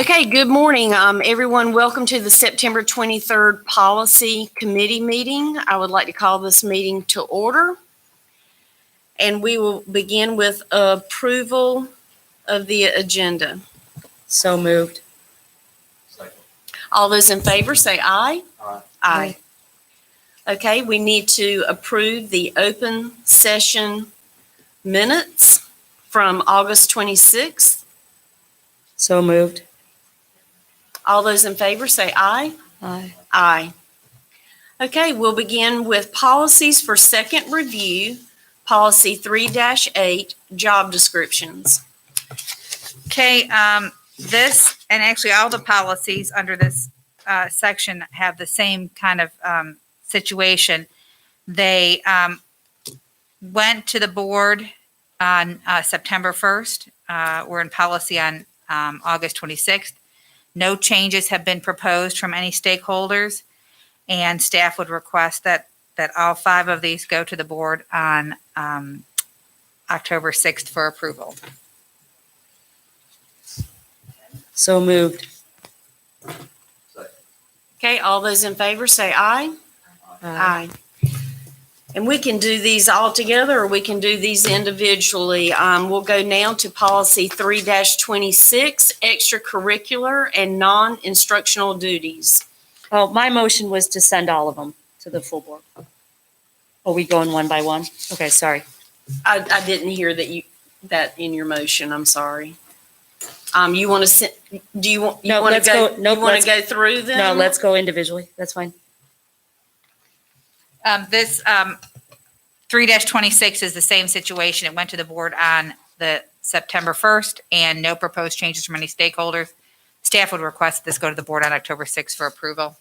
Okay, good morning, everyone. Welcome to the September 23rd Policy Committee meeting. I would like to call this meeting to order. And we will begin with approval of the agenda. So moved. Second. All those in favor say aye. Aye. Aye. Okay, we need to approve the open session minutes from August 26th. So moved. All those in favor say aye. Aye. Aye. Okay, we'll begin with policies for second review. Policy 3-8, job descriptions. Okay, this, and actually all the policies under this section have the same kind of situation. They went to the board on September 1st. We're in policy on August 26th. No changes have been proposed from any stakeholders, and staff would request that all 5 of these go to the board on October 6th for approval. So moved. Second. Okay, all those in favor say aye. Aye. And we can do these all together or we can do these individually. We'll go now to policy 3-26, extracurricular and non-instructional duties. Well, my motion was to send all of them to the full board. Are we going one by one? Okay, sorry. I didn't hear that in your motion. I'm sorry. You want to do you want No, want let's to go. Nope, you want let's, to go through them? no, let's go individually. That's fine. This 3-26 is the same situation. It went to the board on the September 1st and no proposed changes from any stakeholders. Staff would request this go to the board on October 6th for approval.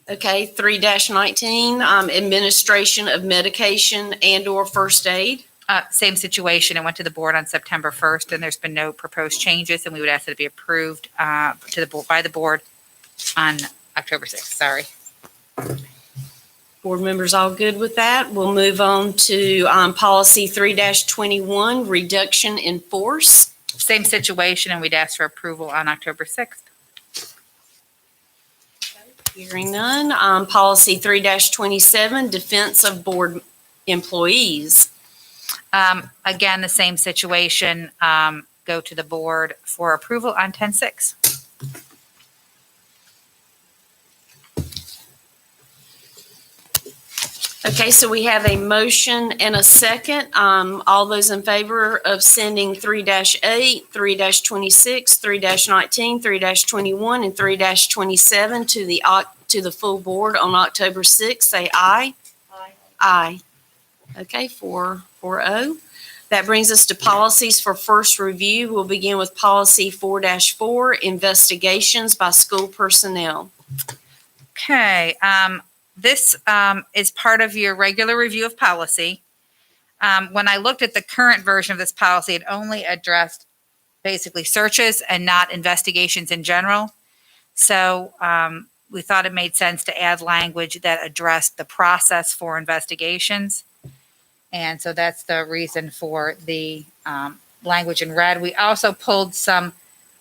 Okay, 3-19, administration of medication and or first aid. Same situation. It went to the board on September 1st and there's been no proposed changes, and we would ask that it be approved by the board on October 6th. Sorry. Board members all good with that? We'll move on to policy 3-21, reduction in force. Same situation, and we'd ask for approval on October 6th. Hearing none. Policy 3-27, defense of board employees. Again, the same situation, go to the board for approval on 10-6. Okay, so we have a motion and a second. All those in favor of sending 3-8, 3-26, 3-19, 3-21, and 3-27 to the full board on October 6th, say aye. Aye. Aye. Okay, 4-0. That brings us to policies for first review. We'll begin with policy 4-4, investigations by school personnel. Okay, this is part of your regular review of policy. When I looked at the current version of this policy, it only addressed basically searches and not investigations in general. So we thought it made sense to add language that addressed the process for investigations. And so that's the reason for the language in red. We also pulled some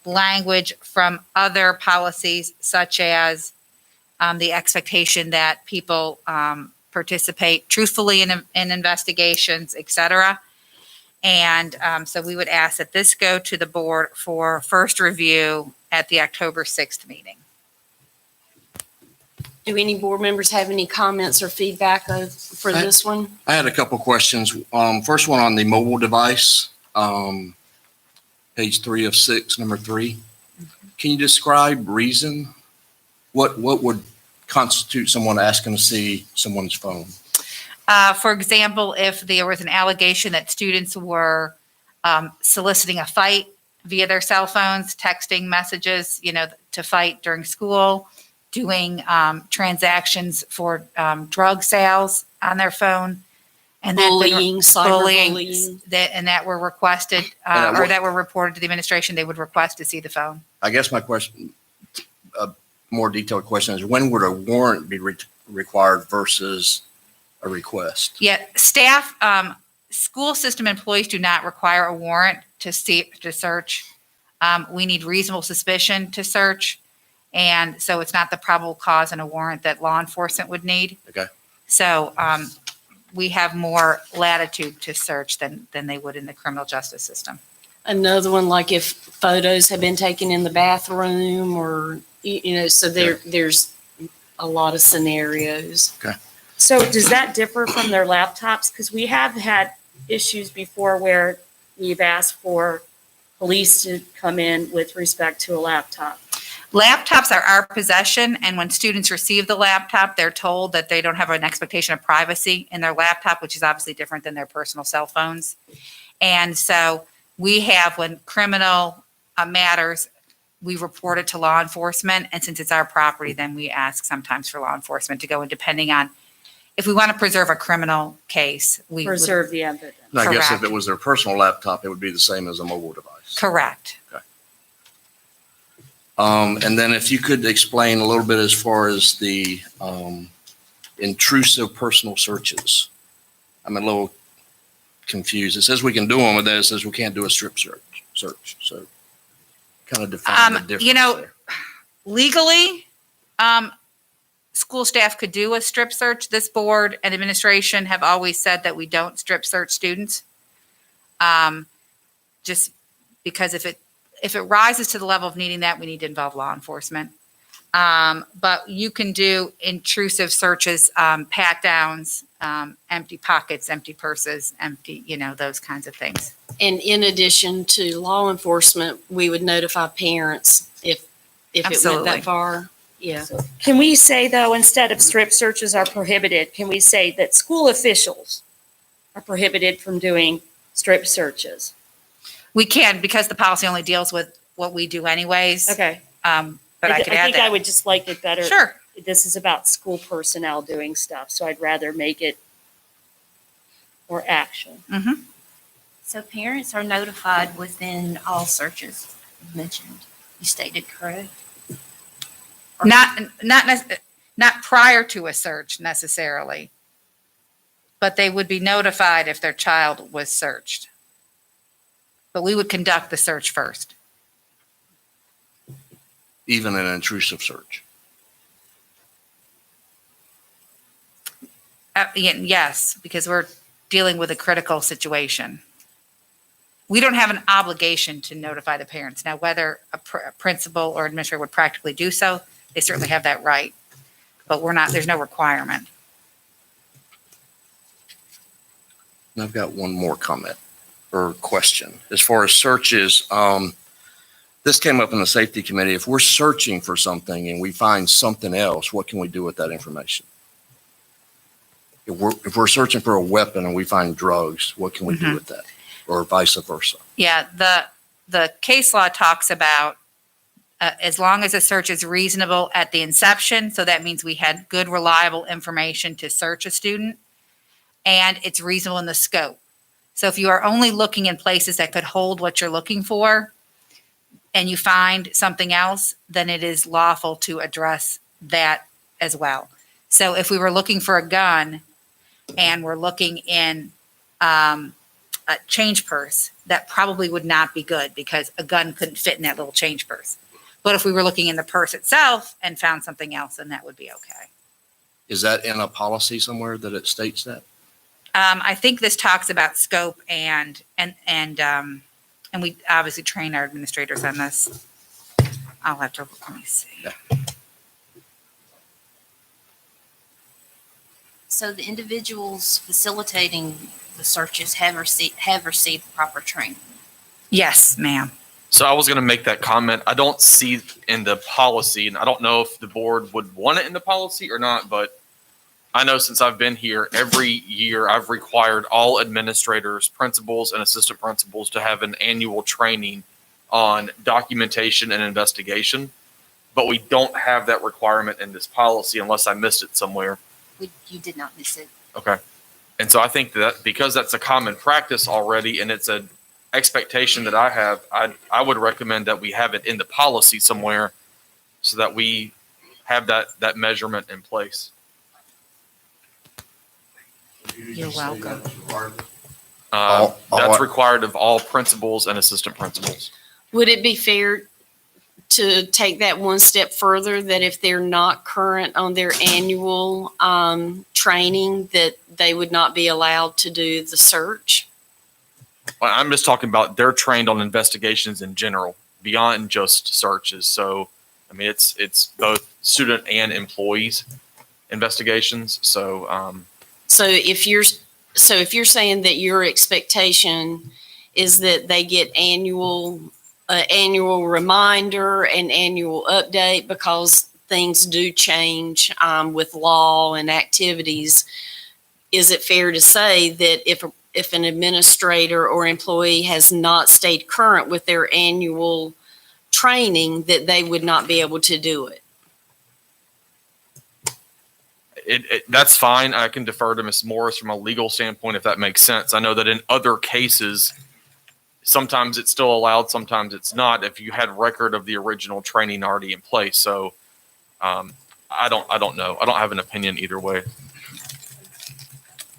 language from other policies, such as the expectation that people participate truthfully in investigations, et cetera. And so we would ask that this go to the board for first review at the October 6th meeting. Do any board members have any comments or feedback for this one? I had a couple questions. First one on the mobile device, page 3 of 6, number 3. Can you describe reason? What would constitute someone asking to see someone's phone? For example, if there was an allegation that students were soliciting a fight via their cell phones, texting messages, to fight during school, doing transactions for drug sales on their phone, and Bullying, cyberbullying. that were requested or that were reported to the administration, they would request to see the phone. I guess my question, a more detailed question, is when would a warrant be required versus a request? Yeah, staff, school system employees do not require a warrant to search We need reasonable suspicion to search. And so it's not the probable cause and a warrant that law enforcement would need. Okay. So we have more latitude to search than they would in the criminal justice system. Another one, like if photos have been taken in the bathroom or, so there's a lot of scenarios. So does that differ from their laptops? Because we have had issues before where we've asked for police to come in with respect to a laptop. Laptops are our possession, and when students receive the laptop, they're told that they don't have an expectation of privacy in their laptop, which is obviously different than their personal cell phones. And so we have, when criminal matters, we report it to law enforcement, and since it's our property, then we ask sometimes for law enforcement to go in, depending on, if we want to preserve a criminal case, we would- Preserve the evidence. And I guess if Correct. it was their personal laptop, it would be the same as a mobile device. Correct. And then if you could explain a little bit as far as the intrusive personal searches. I'm a little confused. It says we can do them, but then it says we can't do a strip search. So kind of define the difference there. Legally, school staff could do a strip search. This board and administration have always said that we don't strip search students. Just because if it rises to the level of needing that, we need to involve law enforcement. But you can do intrusive searches, pat downs, empty pockets, empty purses, empty, those kinds of things. And in addition to law enforcement, we would notify parents if it went Absolutely. that far. Yeah. Can we say, though, instead of strip searches are prohibited, can we say that school officials are prohibited from doing strip searches? We can, because the policy only deals with what we do anyways. Okay. But I could add think I that. would just like it better. Sure. This is about school personnel doing stuff, so I'd rather make it more action. Mm-hmm. So parents are notified within all searches mentioned. You stated correct? Or- Not prior to a search necessarily, but they would be notified if their child was searched. But we would conduct the search first. Even an intrusive search. Yes, because we're dealing with a critical situation. We don't have an obligation to notify the parents. Now, whether a principal or administrator would practically do so, they certainly have that right. But there's no requirement. And I've got one more comment or question. As far as searches, this came up in the safety committee. If we're searching for something and we find something else, what can we do with that information? If we're searching for a weapon and we find drugs, what can we do with that? Or vice versa? Yeah, the case law talks about as long as a search is reasonable at the inception, so that means we had good, reliable information to search a student, and it's reasonable in the scope. So if you are only looking in places that could hold what you're looking for, and you find something else, then it is lawful to address that as well. So if we were looking for a gun and we're looking in a change purse, that probably would not be good because a gun couldn't fit in that little change purse. But if we were looking in the purse itself and found something else, then that would be okay. Is that in a policy somewhere that it states that? I think this talks about scope and we obviously train our administrators on this. I'll have to, let me see. Yeah. So the individuals facilitating the searches have received proper training. Yes, ma'am. So I was going to make that comment. I don't see in the policy, and I don't know if the board would want it in the policy or not, but I know since I've been here, every year I've required all administrators, principals, and assistant principals to have an annual training on documentation and investigation. But we don't have that requirement in this policy unless I missed it somewhere. You did not miss it. Okay. And so I think that because that's a common practice already and it's an expectation that I have, I would recommend that we have it in the policy somewhere so that we have that measurement in place. You're welcome. All- That's required of all principals and assistant principals. Would it be fair to take that one step further, that if they're not current on their annual training, that they would not be allowed to do the search? Well, I'm just talking about they're trained on investigations in general, beyond just searches. So, I mean, it's both student and employees investigations. So, So if you're saying that your expectation is that they get annual reminder and annual update, because things do change with law and activities, is it fair to say that if an administrator or employee has not stayed current with their annual training, that they would not be able to do it? that's fine. I can defer to Ms. Morris from a legal standpoint if that makes sense. I know that in other cases, sometimes it's still allowed, sometimes it's not, if you had record of the original training already in place. So I don't know. I don't have an opinion either way.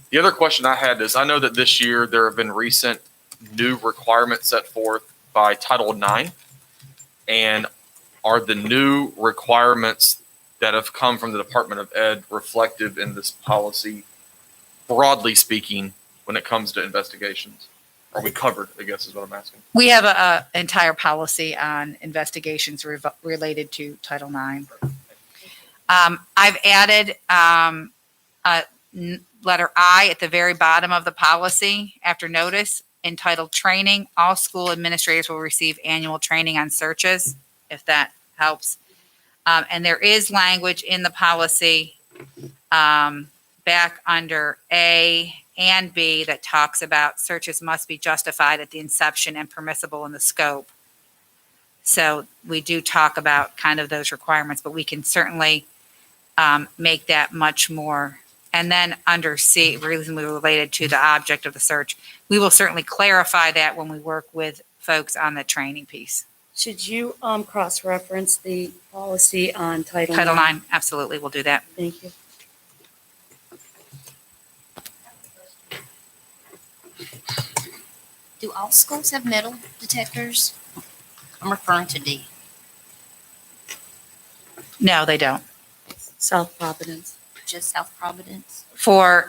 The other question I had is, I know that this year there have been recent new requirements set forth by Title IX. And are the new requirements that have come from the Department of Ed reflective in this policy, broadly speaking, when it comes to investigations? Are we covered, I guess is what I'm asking. We have a entire policy on investigations related to Title IX. I've added letter I at the very bottom of the policy after notice, entitled Training. All school administrators will receive annual training on searches, if that helps. And there is language in the policy back under A and B that talks about searches must be justified at the inception and permissible in the scope. So we do talk about kind of those requirements, but we can certainly make that much more. And then under C, reasonably related to the object of the search, we will certainly clarify that when we work with folks on the training piece. Should you cross-reference the policy on Title Title IX? IX, absolutely, we'll do that. Thank you. Do all schools have metal detectors? I'm referring to D. No, they don't. South Providence. Just South Providence?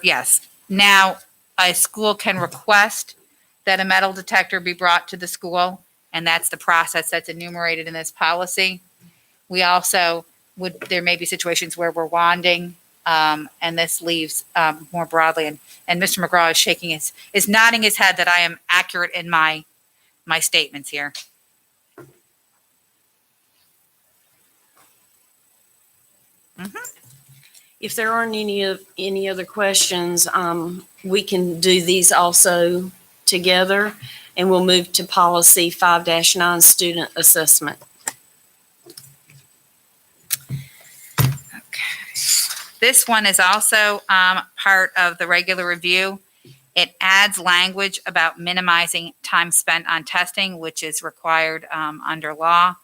Yes. Now, a school can request that a metal detector be brought to the school, and that's the process that's enumerated in this policy. We also there may be situations where we're wanding, and this leaves more broadly. And Mr. McGraw is nodding his head that I am accurate in my statements here. If there aren't any other questions, we can do these also together, and we'll move to policy 5-9, student assessment. Okay. This one is also part of the regular review. It adds language about minimizing time spent on testing, which is required under law.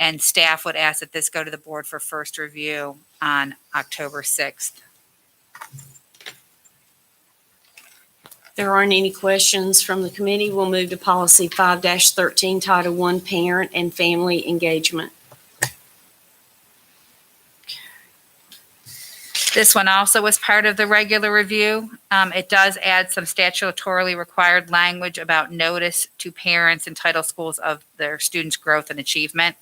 And staff would ask that this go to the board for first review on October 6th. There aren't any questions from the committee. We'll move to policy 5-13, Title I, parent and family engagement. This one also was part of the regular review. It does add some statutorily required language about notice to parents and title schools of their students' growth and achievement.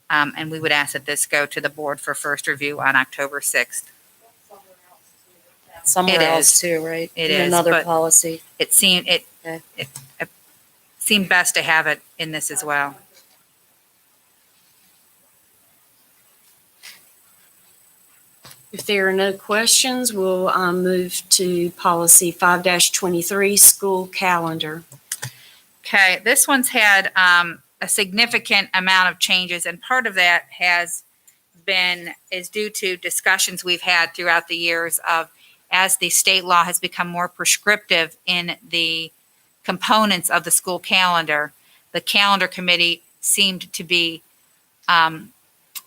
And we would ask that this go to the board for first review on October 6th. Somewhere It else is. too, right? It In is, another but- policy. It seemed Okay. it seemed best to have it in this as well. If there are no questions, we'll move to policy 5-23, school calendar. Okay, this one's had a significant amount of changes, and part of that is due to discussions we've had throughout the years of, as the state law has become more prescriptive in the components of the school calendar, the calendar committee seemed to be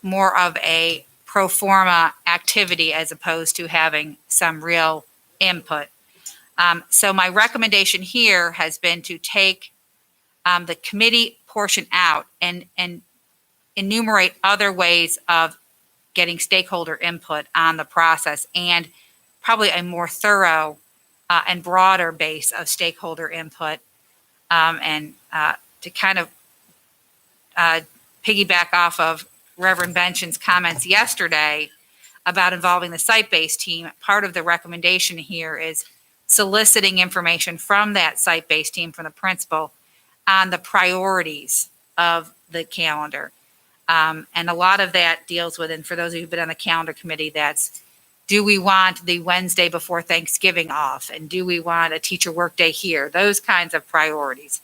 more of a pro forma activity as opposed to having some real input. So my recommendation here has been to take the committee portion out and enumerate other ways of getting stakeholder input on the process, and probably a more thorough and broader base of stakeholder input, and to kind of piggyback off of Reverend Benchin's comments yesterday about involving the site-based team. Part of the recommendation here is soliciting information from that site-based team, from the principal, on the priorities of the calendar. And a lot of that deals with, and for those of you who've been on the calendar committee, that's, do we want the Wednesday before Thanksgiving off? And do we want a teacher workday here? Those kinds of priorities.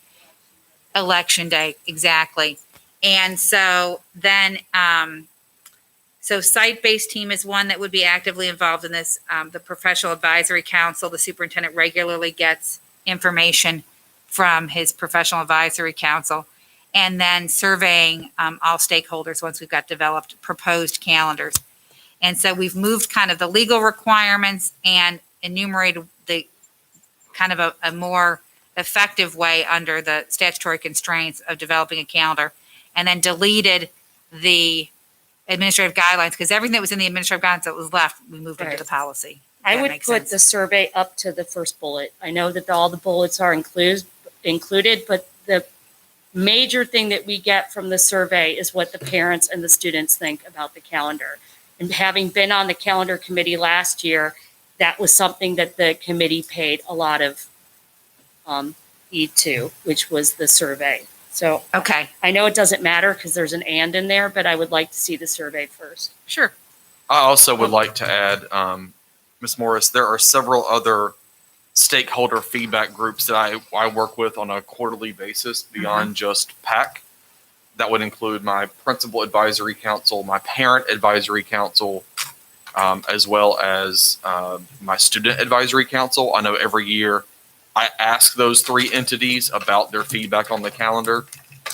Election day, exactly. And so then, so site-based team is one that would be actively involved in this. The professional advisory council, the superintendent regularly gets information from his professional advisory council. And then surveying all stakeholders once we've got developed proposed calendars. And so we've moved kind of the legal requirements and enumerated the kind of a more effective way under the statutory constraints of developing a calendar, and then deleted the administrative guidelines, because everything that was in the administrative guidelines that was left, we moved into the policy. I That would makes put sense. the survey up to the first bullet. I know that all the bullets are included, but the major thing that we get from the survey is what the parents and the students think about the calendar. And having been on the calendar committee last year, that was something that the committee paid a lot of heed to, which was the survey. So Okay, I know it doesn't matter because there's an and in there, but I would like to see the survey first. sure. I also would like to add, Ms. Morris, there are several other stakeholder feedback groups that I work with on a quarterly basis beyond just PAC. That would include my principal advisory council, my parent advisory council, as well as my student advisory council. I know every year I ask those three entities about their feedback on the calendar.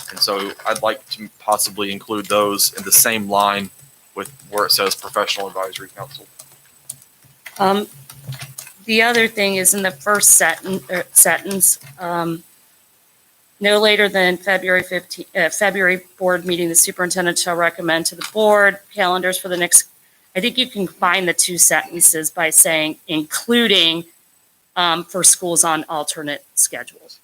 And so I'd like to possibly include those in the same line with where it says professional advisory council. The other thing is in the first sentence, no later than February board meeting, the superintendent shall recommend to the board calendars for the next, I think you can combine the two sentences by saying including for schools on alternate schedules.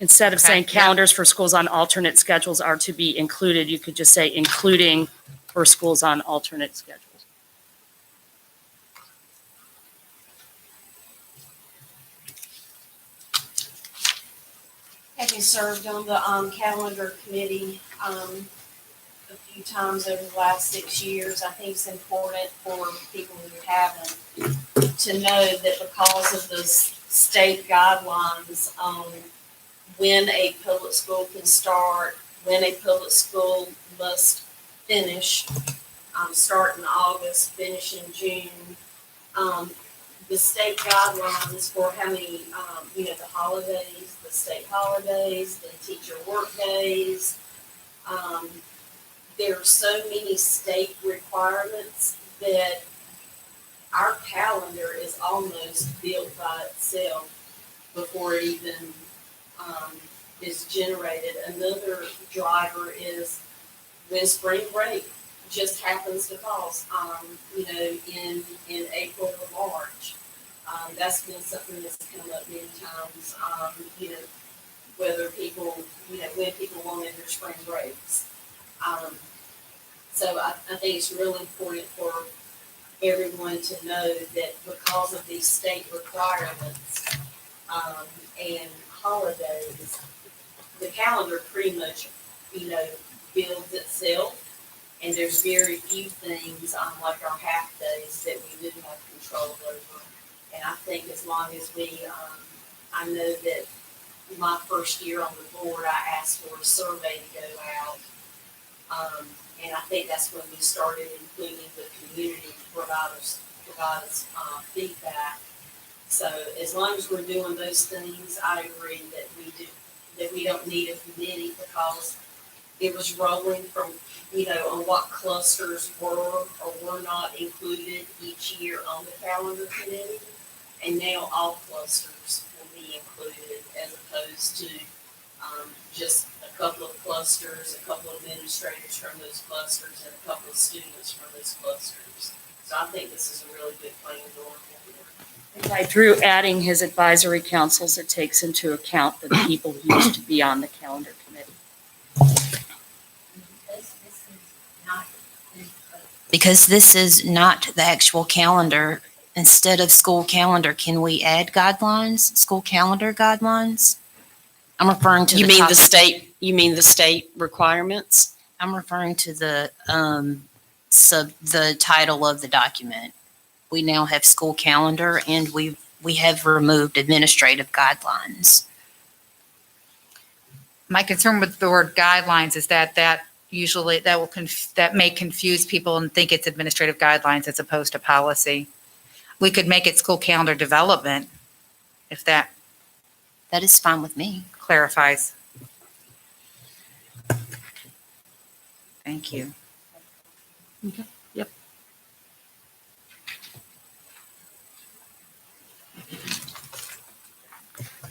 Instead of Okay, saying yeah. calendars for schools on alternate schedules are to be included, you could just say including for schools on alternate schedules. Having served on the calendar committee a few times over the last 6 years, I think it's important for people who haven't to know that because of the state guidelines on when a public school can start, when a public school must finish, start in August, finish in June, the state guidelines for how many, the holidays, the state holidays, the teacher work days. There are so many state requirements that our calendar is almost built by itself before it even is generated. Another driver is when spring break just happens to fall, in April or March. That's been something that's come up many times, whether people, when people wanted their spring breaks. So I think it's really important for everyone to know that because of these state requirements and holidays, the calendar pretty much, builds itself. And there's very few things like our half days that we do have control over. And I think as long as we, I know that my first year on the board, I asked for a survey to go out. And I think that's when we started including the community to provide us feedback. So as long as we're doing those things, I agree that we don't need a committee, because it was rolling from, on what clusters were or were not included each year on the calendar committee. And now all clusters will be included as opposed to, just a couple of clusters, a couple of administrators from those clusters, and a couple of students from those clusters. So I think this is a really good plan going forward. By Drew adding his advisory councils, it takes into account the people who used to be on the calendar committee. Because this is not the actual calendar, instead of school calendar, can we add guidelines, school calendar guidelines? I'm referring to You the mean top- the state, you mean the state requirements? I'm referring to the the title of the document. We now have school calendar, and we have removed administrative guidelines. My concern with the word guidelines is that usually that may confuse people and think it's administrative guidelines as opposed to policy. We could make it school calendar development if that That is fine with me. clarifies. Thank you. Yep.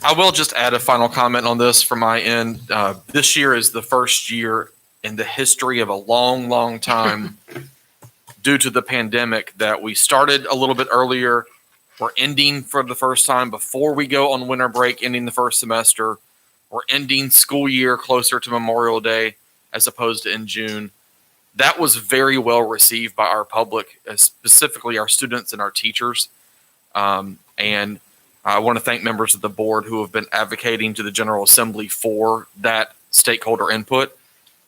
I will just add a final comment on this from my end. This year is the first year in the history of a long, long time due to the pandemic that we started a little bit earlier. We're ending for the first time before we go on winter break, ending the first semester. We're ending school year closer to Memorial Day as opposed to in June. That was very well received by our public, specifically our students and our teachers. And I want to thank members of the board who have been advocating to the General Assembly for that stakeholder input,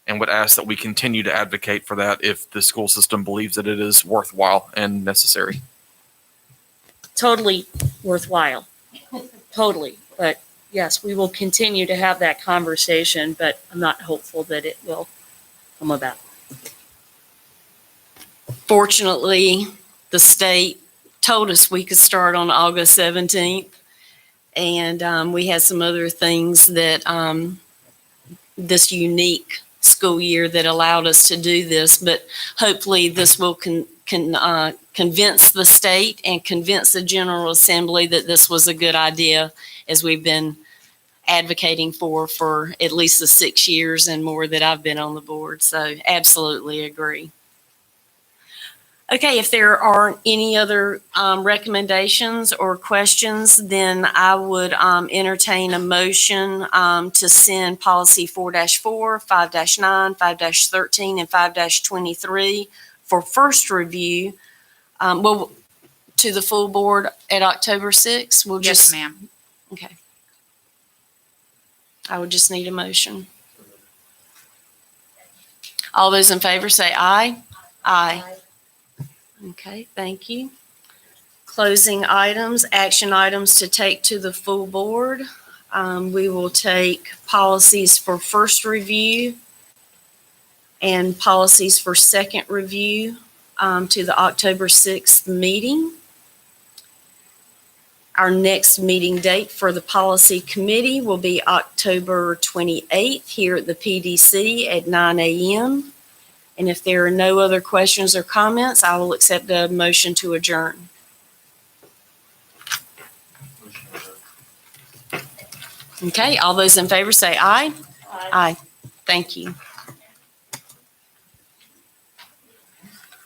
and would ask that we continue to advocate for that if the school system believes that it is worthwhile and necessary. Totally worthwhile. Totally. But yes, we will continue to have that conversation, but I'm not hopeful that it will come about. Fortunately, the state told us we could start on August 17th. And we had some other things that this unique school year that allowed us to do this. But hopefully this will convince the state and convince the General Assembly that this was a good idea, as we've been advocating for at least the 6 years and more that I've been on the board. So absolutely agree. Okay, if there aren't any other recommendations or questions, then I would entertain a motion to send policy 4-4, 5-9, 5-13, and 5-23 for first review. Well, to the full board at October 6th. We'll Yes, just, ma'am. okay. I would just need a motion. All those in favor say aye. Aye. Okay, thank you. Closing items, action items to take to the full board. We will take policies for first review and policies for second review to the October 6th meeting. Our next meeting date for the policy committee will be October 28th here at the PDC at 9 a.m. And if there are no other questions or comments, I will accept a motion to adjourn. Okay, all those in favor say aye. Aye. Thank you.